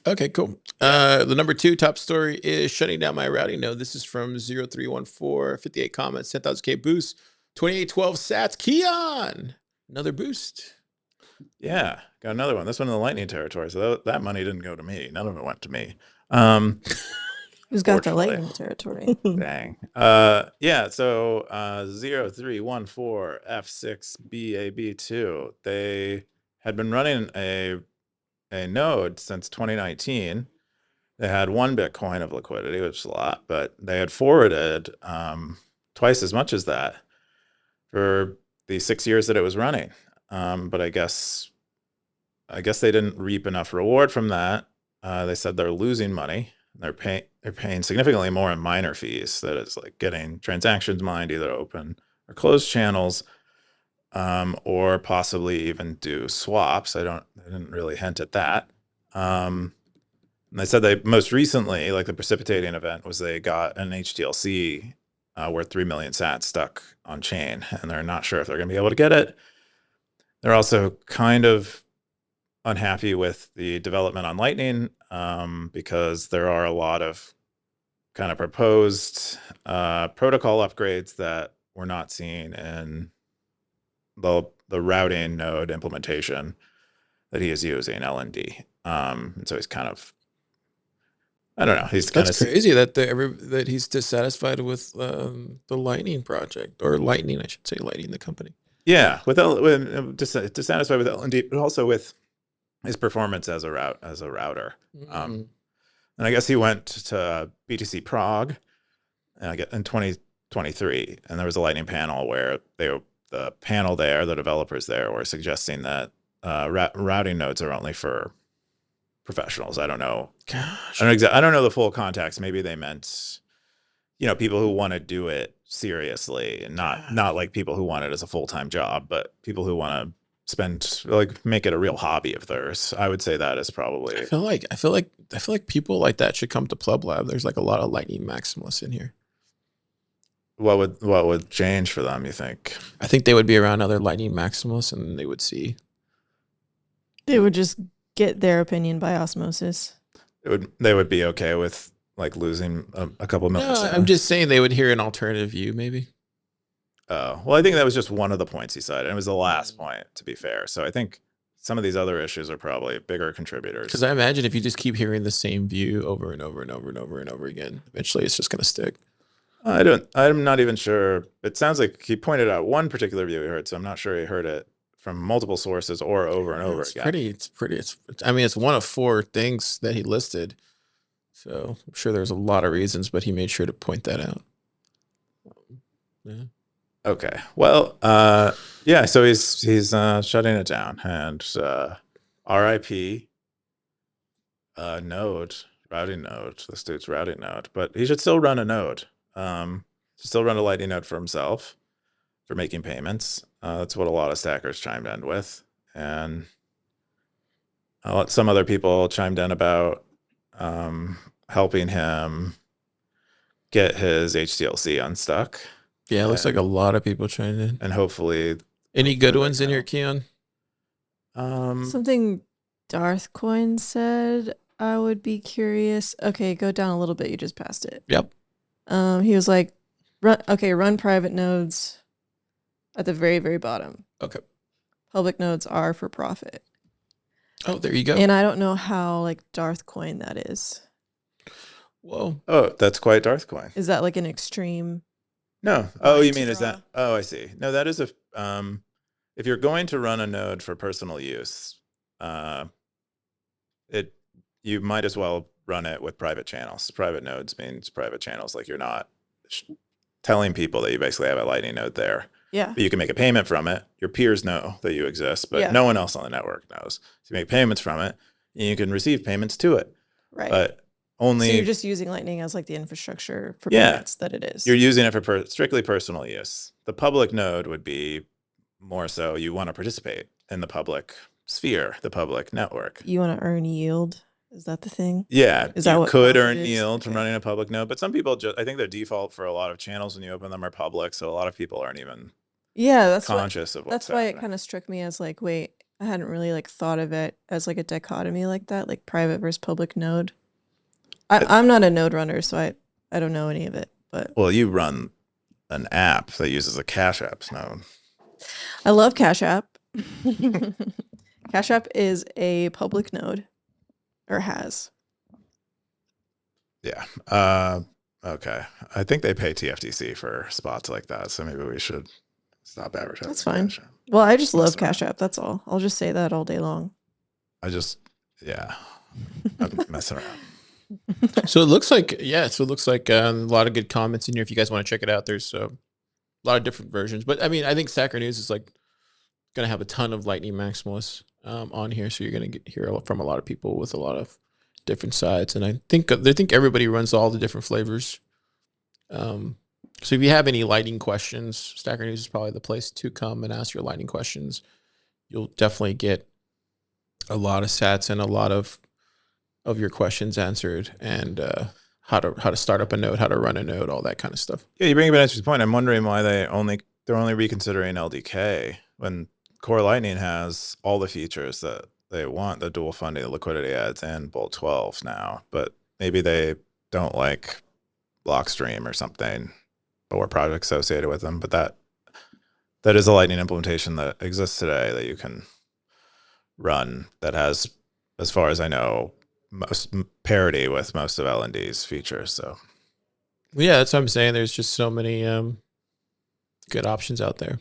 Okay, cool. The number 2 top story is shutting down my routing node. This is from 0314, 58 comments, 10,000K boost, 2812 sats. Keyan, another boost. Yeah, got another one. This one in the lightning territory. So that money didn't go to me. None of it went to me. Who's got the lightning territory? Dang. Yeah, so 0314 F6BAB2. They had been running a node since 2019. They had 1 Bitcoin of liquidity, which is a lot, but they had forwarded twice as much as that for the 6 years that it was running. But I guess they didn't reap enough reward from that. They said they're losing money. They're paying significantly more in miner fees. That is like getting transactions mined, either open or closed channels, or possibly even do swaps. They didn't really hint at that. And they said they most recently, like the precipitating event, was they got an HTLC worth 3 million sats stuck on chain, and they're not sure if they're going to be able to get it. They're also kind of unhappy with the development on Lightning, because there are a lot of kind of proposed protocol upgrades that we're not seeing in the routing node implementation that he is using, LND. And so he's kind of, I don't know. He's kind That's crazy that he's dissatisfied with the Lightning project, or Lightning, I should say, Lightning, the company. Yeah, dissatisfied with LND, but also with his performance as a router. And I guess he went to BTC Prague in 2023, and there was a Lightning panel where the developers there were suggesting that routing nodes are only for professionals. I don't know. Gosh. I don't know the full context. Maybe they meant, people who want to do it seriously, and not like people who want it as a full-time job, but people who want to make it a real hobby of theirs. I would say that is probably. I feel like people like that should come to Pleb Lab. There's like a lot of Lightning maximalists in here. What would change for them, you think? I think they would be around other Lightning maximalists, and they would see. They would just get their opinion by osmosis. They would be okay with like losing a couple million. No, I'm just saying they would hear an alternative view, maybe. Oh, well, I think that was just one of the points he cited. It was the last point, to be fair. So I think some of these other issues are probably bigger contributors. Because I imagine if you just keep hearing the same view over and over and over and over and over again, eventually it's just going to stick. I'm not even sure. It sounds like he pointed out one particular view he heard, so I'm not sure he heard it from multiple sources or over and over again. It's one of 4 things that he listed. So I'm sure there's a lot of reasons, but he made sure to point that out. Yeah. Okay. Well, yeah, so he's shutting it down, and RIP node, routing node, this dude's routing node, but he should still run a node. Still run a Lightning node for himself for making payments. That's what a lot of stackers chimed in with, and some other people chimed in about helping him get his HTLC unstuck. Yeah, it looks like a lot of people chimed in. And hopefully... Any good ones in here, Keyan? Something Darth Coin said, I would be curious. Okay, go down a little bit. You just passed it. Yep. He was like, run private nodes at the very, very bottom. Okay. Public nodes are for profit. Oh, there you go. And I don't know how like Darth Coin that is. Whoa. Oh, that's quite Darth Coin. Is that like an extreme? No. Oh, you mean is that? Oh, I see. No, that is if you're going to run a node for personal use, you might as well run it with private channels. Private nodes means private channels. Like you're not telling people that you basically have a Lightning node there. Yeah. But you can make a payment from it. Your peers know that you exist, but no one else on the network knows. So you make payments from it, and you can receive payments to it. Right. But only... So you're just using Lightning as like the infrastructure for payments that it is. You're using it for strictly personal use. The public node would be more so you want to participate in the public sphere, the public network. You want to earn yield? Is that the thing? Yeah. Is that what could earn yield from running a public node, but some people I think their default for a lot of channels when you open them are public, so a lot of people aren't even conscious of what's That's why happening. it kind of struck me as like, wait, I hadn't really like thought of it as like a dichotomy like that, like private versus public node. I'm not a node runner, so I don't know any of it, but Well, you run an app that uses a Cash Apps node. I love Cash App. Cash App is a public node, or has. Yeah. Okay. I think they pay TFTC for spots like that, so maybe we should stop advertising. That's fine. Cash App. Well, I just love Messing around. Cash App. That's all. I'll just say that all day long. Yeah, I'm messing around. So it looks like, a lot of good comments in here. If you guys want to check it out, there's a lot of different versions. But I mean, I think Stacker.News is like going to have a ton of Lightning maximalists on here. So you're going to hear from a lot of people with a lot of different sides. And I think everybody runs all the different flavors. So if you have any Lightning questions, Stacker.News is probably the place to come and ask your Lightning questions. You'll definitely get a lot of sats and a lot of your questions answered, and how to start up a node, how to run a node, all that kind of stuff. Yeah, you bring up an interesting point. I'm wondering why they're only reconsidering LDK when Core Lightning has all the features that they want, the dual funding, the liquidity ads, and Bolt 12 now. But maybe they don't like Blockstream or something, or projects associated with them. But that is a Lightning implementation that exists today that you can run that has, as far as I know, most parity with most of LND's features. So yeah, that's what I'm saying. There's just so many good options out there.